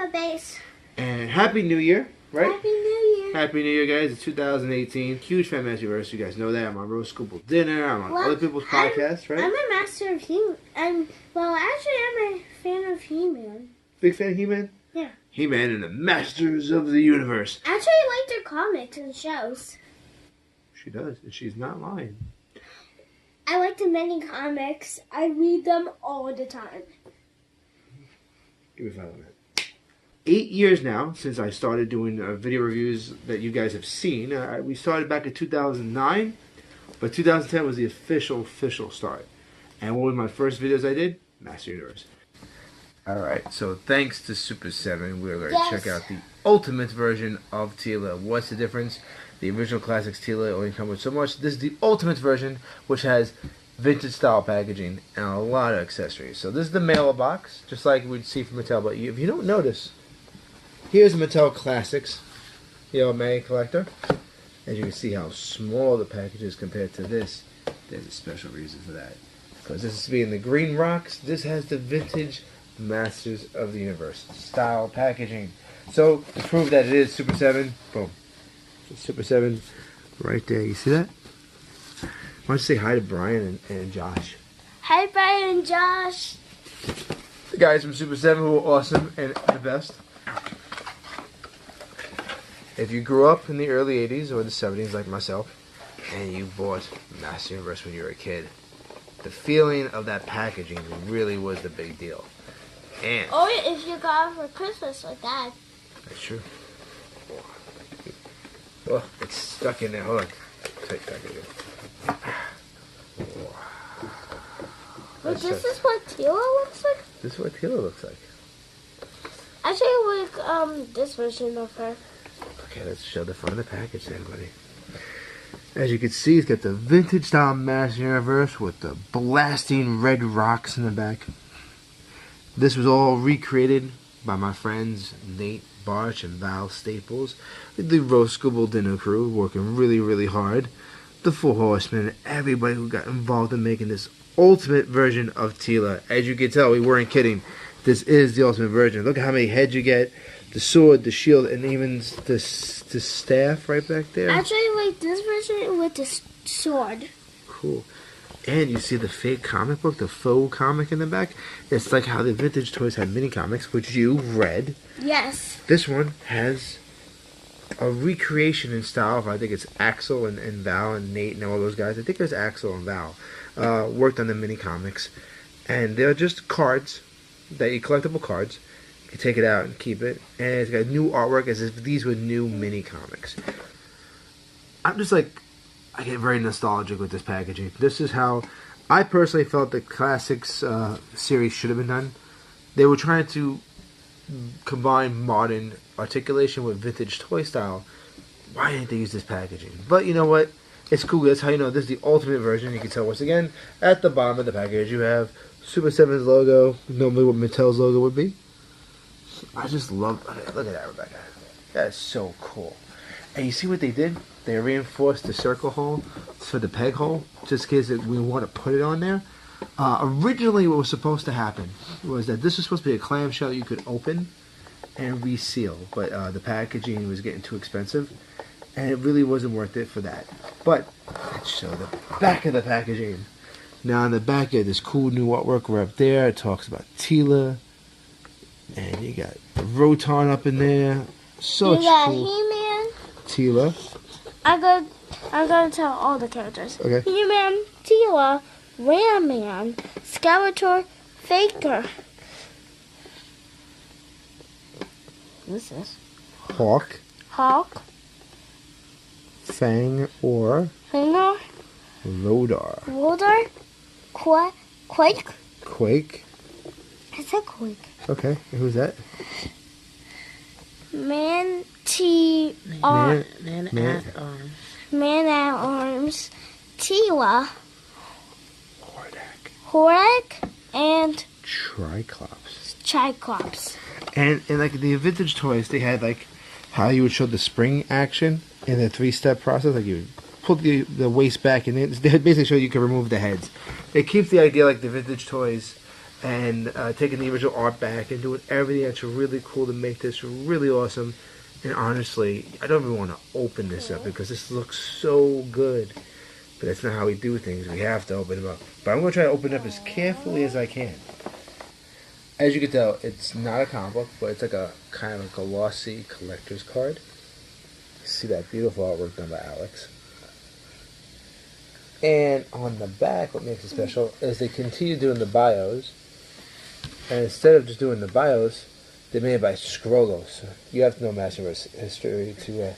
a base. And Happy New Year, right? Happy New Year. Happy New Year, guys. It's 2018. Huge fan of Masterverse. You guys know that. I'm on Rose School Dinner. I'm on other people's podcasts, right? I'm a master of He-Man. I'm a fan of He-Man. Big fan of He-Man? Yeah. He-Man and the Masters of the Universe. Actually, I like their comics and shows. She does, and she's not lying. I like the many comics. I read them all the time. Give me 5 minutes. 8 years now since I started doing video reviews that you guys have seen. We started back in 2009, but 2010 was the official start. And what were my first videos I did? Master Universe. Alright, so thanks to Super 7, we're going to check out the ultimate version of Teela. What's the difference? The original classics Teela only come with so much. This is the ultimate version, which has vintage style packaging and a lot of accessories. So this is the mailer box, just like we'd see from Mattel. But if you don't notice, here's Mattel Classics, the old May collector. As you can see how small the package is compared to this. There's a special reason for that. Because this is being the green rocks, this has the vintage Masters of the Universe style packaging. So to prove that it is Super 7, boom. Super 7 right there. You see that? Why don't you say hi to Brian and Josh? Hi, Brian and Josh. The guys from Super 7 who are awesome and the best. If you grew up in the early 80s or the 70s like myself, and you bought Master Universe when you were a kid, the feeling of that packaging really was the big deal. And or if you got it for Christmas like that. That's true. Oh, it's stuck in there. Hold on. Tight packaging. Wait, this is what Teela looks like? This is what Teela looks like. Actually, I like this version of her. Okay, let's show the front of the package then, buddy. As you can see, it's got the vintage style Master Universe with the blasting red rocks in the back. This was all recreated by my friends Nate Barch and Val Staples. The Rose School Dinner crew working really hard. The Four Horsemen, everybody who got involved in making this ultimate version of Teela. As you can tell, we weren't kidding. This is the ultimate version. Look at how many heads you get. The sword, the shield, and even the staff right back there. Actually, I like this version with the sword. Cool. And you see the fake comic book, the faux comic in the back. It's like how the vintage toys had mini comics, which you read. Yes. This one has a recreation in style of, I think it's Axel and Val and Nate and all those guys. I think it's Axel and Val. Worked on the mini comics. And they're just cards, collectible cards. You can take it out and keep it. And it's got new artwork as if these were new mini comics. I'm just like, I get very nostalgic with this packaging. This is how I personally felt the Classics series should have been done. They were trying to combine modern articulation with vintage toy style. Why didn't they use this packaging? But you know what? It's cool. That's how you know this is the ultimate version. You can tell once again, at the bottom of the package you have Super 7's logo, normally what Mattel's logo would be. I just love, look at that, Rebecca. That's so cool. And you see what they did? They reinforced the circle hole for the peg hole, just in case we want to put it on there. Originally, what was supposed to happen was that this was supposed to be a clamshell you could open and reseal, but the packaging was getting too expensive, and it really wasn't worth it for that. But let's show the back of the packaging. Now, on the back, you have this cool new artwork right up there. It talks about Teela, and you got Roton up in there. So cool. He-Man. Teela. I'm gonna tell all the characters. Okay. He-Man, Teela, Ram-Man, Skeletor, Faker. What's this? Hawk. Fang or Finger. Rodar. Rodar. Quake. I said Quake. Okay, who's that? Man at Arms, Teela, Hordak, and Triclops. And like the vintage toys, they had like how you would show the spring action in the 3-step process. Like you would pull the waist back, and they basically show you can remove the heads. It keeps the idea like the vintage toys and taking the original art back and doing everything that's really cool to make this really awesome. And honestly, I don't even want to open this up because this looks so good. But that's not how we do things. We have to open them up. But I'm going to try to open it up as carefully as I can. As you can tell, it's not a comic book, but it's like a kind of a glossy collector's card. You see that beautiful artwork done by Alex. And on the back, what makes it special is they continue doing the bios. And instead of just doing the bios, they made it by Scrollos. You have to know Masterverse history to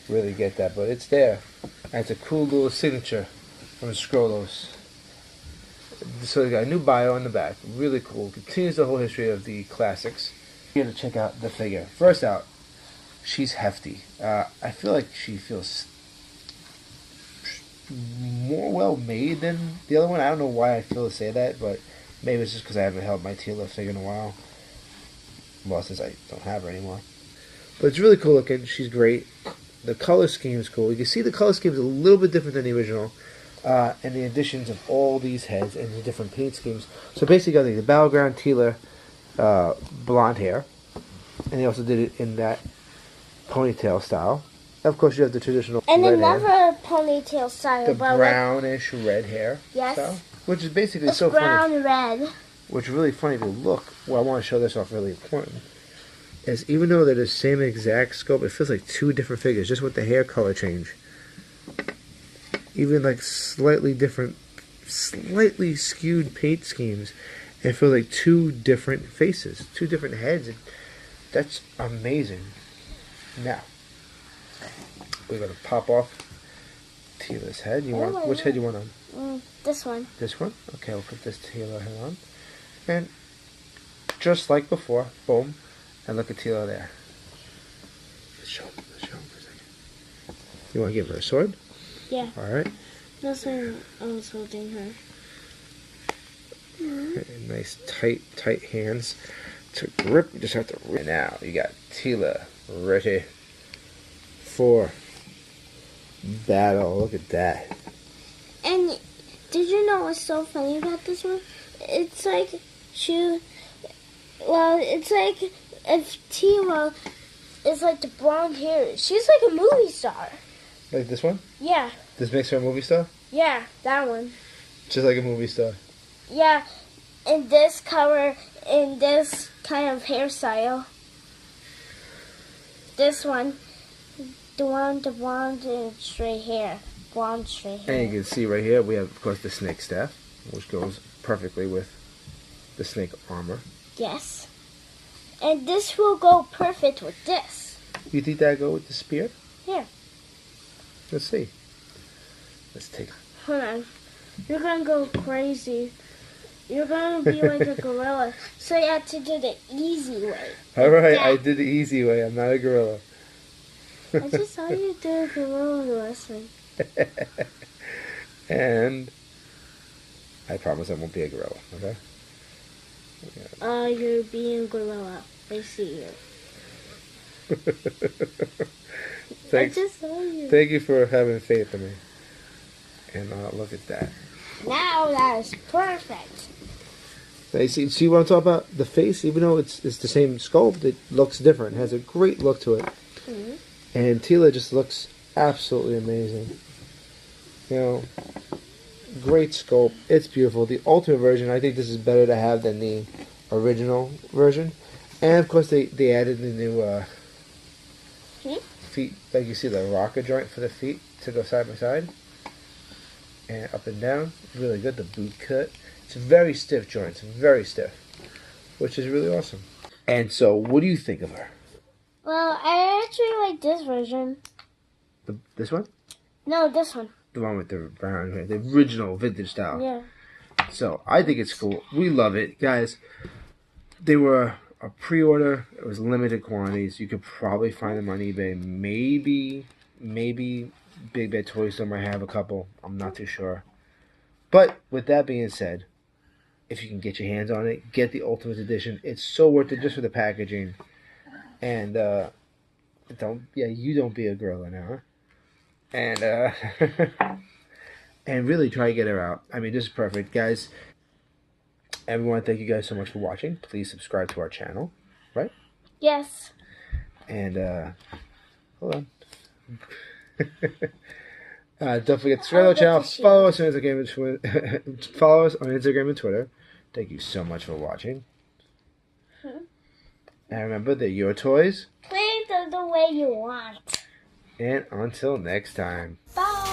really get that, but it's there. And it's a cool little signature from Scrollos. So they got a new bio on the back. Really cool. Continues the whole history of the classics. Here to check out the figure. First out, she's hefty. I feel like she feels more well made than the other one. I don't know why I feel to say that, but maybe it's just because I haven't held my Teela figure in a while. Well, since I don't have her anymore. But it's really cool looking. She's great. The color scheme is cool. You can see the color scheme is a little bit different than the original. And the additions of all these heads and the different paint schemes. So basically you got the battleground Teela blonde hair. And they also did it in that ponytail style. Of course you have the traditional and red another hair. Ponytail style. The brownish red hair style. Which is basically it's so brown funny. Red. Which is really funny to look. Well, I want to show this off really important. Is even though they're the same exact scope, it feels like two different figures, just with the hair color change. Even like slightly different, slightly skewed paint schemes, and it feels like two different faces, two different heads. That's amazing. Now, we're gonna pop off Teela's head. You want which head you want on? This one. This one? Okay, I'll put this Teela head on. And just like before, boom, and look at Teela there. Let's show him for a second. You want to give her a sword? Yeah. Alright. That's why I was holding her. Okay, nice tight hands to grip. You just have to rip. Now, you got Teela ready for battle. Look at that. And did you know what's so funny about this one? It's like it's like if Teela is like the blonde hair, she's like a movie star. Like this one? Yeah. This makes her a movie star? Yeah, that one. Just like a movie star. Yeah, in this color, in this kind of hairstyle. This one, the blonde and straight hair. Blonde straight hair. And you can see right here, we have, of course, the snake staff, which goes perfectly with the snake armor. Yes. And this will go perfect with this. You think that'll go with the spear? Yeah. Let's see. Let's take... Hold on. You're going to go crazy. You're going to be like a gorilla. So you have to do the easy way. Alright, Yeah. I did the easy way. I'm not a gorilla. I just saw you do a gorilla wrestling. And I promise I won't be a gorilla, okay? You're being a gorilla. I see you. Thanks. I just saw you. Thank you for having faith in me. And look at that. Now that is perfect. Now, you see what I'm talking about? The face, even though it's the same sculpt, it looks different. It has a great look to it. Mm-hmm. And Teela just looks absolutely amazing. You know, great sculpt. It's beautiful. The ultimate version, I think this is better to have than the original version. And of course, they added the new feet. Like you see the rocker joint for the feet to go side by side. And up and down. Really good. The boot cut. It's a very stiff joint. It's very stiff. Which is really awesome. And so, what do you think of her? Well, I actually like this version. This one? No, this one. The one with the brown hair. The original vintage style. Yeah. So, I think it's cool. We love it. Guys, they were a pre-order. It was limited quantities. You could probably find them on eBay. Maybe Big Bad Toy Store might have a couple. I'm not too sure. But, with that being said, if you can get your hands on it, get the Ultimate Edition. It's so worth it just for the packaging. And, you don't be a gorilla now, huh? And, and really try to get her out. I mean, this is perfect. Guys, And we want to thank you guys so much for watching. Please subscribe to our channel, right? Yes. And hold on. Don't forget to subscribe to our channel. Follow us on Instagram. Follow us on Instagram and Twitter. Thank you so much for watching. And remember, they're your toys. Play them the way you want. And until next time. Bye.